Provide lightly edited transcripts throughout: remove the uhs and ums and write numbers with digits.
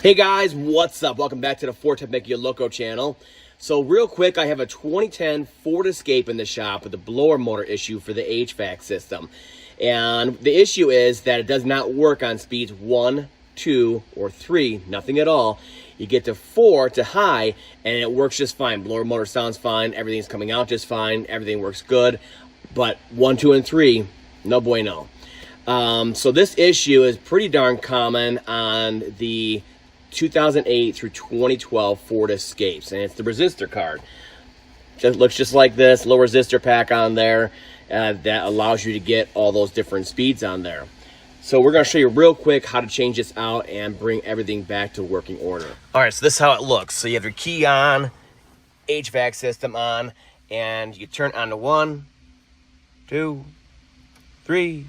Hey guys, what's up? Welcome back to the FordTechMakuloco channel. So real quick, I have a 2010 Ford Escape in the shop with a blower motor issue for the HVAC system. And the issue is that it does not work on speeds 1, 2, or 3, nothing at all. You get to 4 to high and it works just fine. Blower motor sounds fine, everything's coming out just fine, everything works good. But 1, 2, and 3, no bueno. So this issue is pretty darn common on the 2008 through 2012 Ford Escapes, and it's the resistor card. It looks just like this, little resistor pack on there that allows you to get all those different speeds on there. So we're going to show you real quick how to change this out and bring everything back to working order. All right, so this is how it looks. So you have your key on, HVAC system on, and you turn on to 1, 2, 3.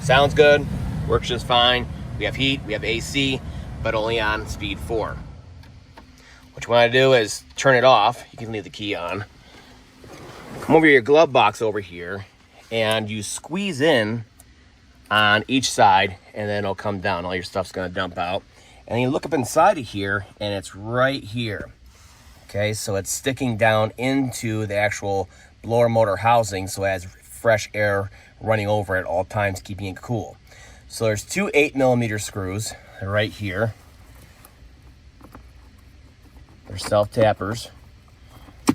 Sounds good. Works just fine. We have heat, we have AC, but only on speed 4. What you want to do is turn it off. You can leave the key on. Come over to your glove box over here, and you squeeze in on each side, and then it'll come down. All your stuff's going to dump out. And then you look up inside of here, and it's right here. Okay, so it's sticking down into the actual blower motor housing, so it has fresh air running over at all times, keeping it cool. So there's 2 8mm screws right here. They're self-tappers.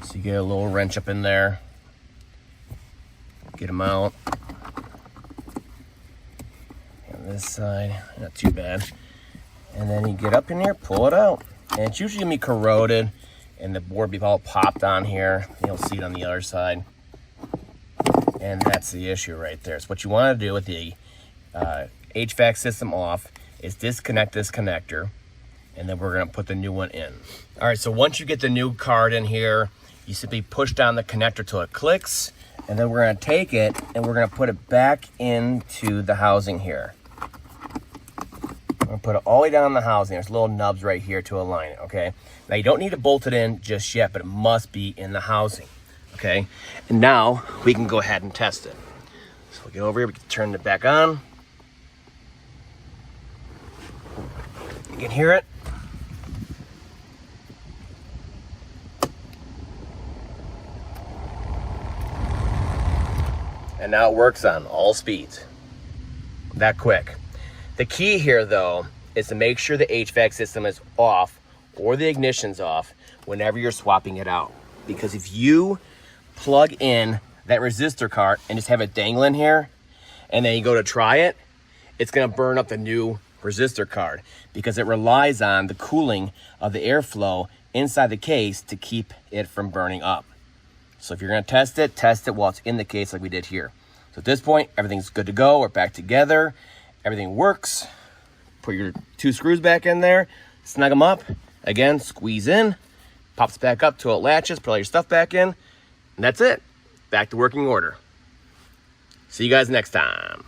So you get a little wrench up in there. Get them out. On this side, not too bad. And then you get up in here, pull it out. And it's usually gonna be corroded and the board be all popped on here. You'll see it on the other side. And that's the issue right there. So what you wanna do with the HVAC system off is disconnect this connector, and then we're going to put the new one in. All right, so once you get the new card in here, you simply push down the connector till it clicks, and then we're going to take it and we're going to put it back into the housing here. I'm going to put it all the way down the housing. There's little nubs right here to align it, okay? Now you don't need to bolt it in just yet, but it must be in the housing, okay? And now we can go ahead and test it. So we'll get over here, we can turn it back on. You can hear it. And now it works on all speeds. That quick. The key here though is to make sure the HVAC system is off or the ignition's off whenever you're swapping it out. Because if you plug in that resistor card and just have it dangling here and then you go to try it, it's gonna burn up the new resistor card because it relies on the cooling of the airflow inside the case to keep it from burning up. So if you're going to test it while it's in the case like we did here. So at this point, everything's good to go. We're back together. Everything works. Put your 2 screws back in there, snug them up. Again, squeeze in, pops back up till it latches, put all your stuff back in, and that's it. Back to working order. See you guys next time.